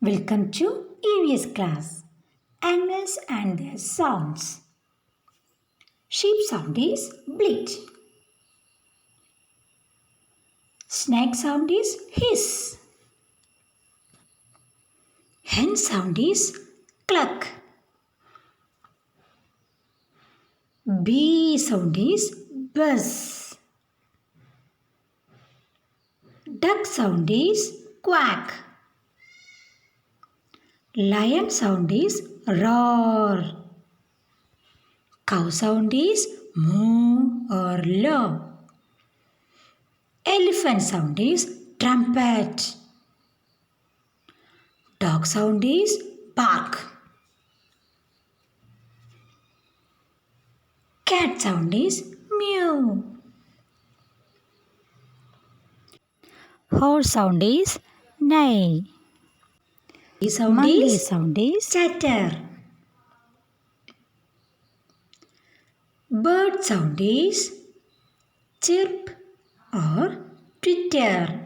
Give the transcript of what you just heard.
Welcome to EVS class. Animals and their sounds. Sheep sound is bleat. Snake sound is hiss. Hen sound is cluck. Bee sound is buzz. Duck sound is quack. Lion sound is roar. Cow sound is moo or low. Elephant sound is trumpet. Dog sound is bark. Cat sound is meow. Horse sound is neigh. Monkey sound is chatter. Bird sound is chirp or twitter.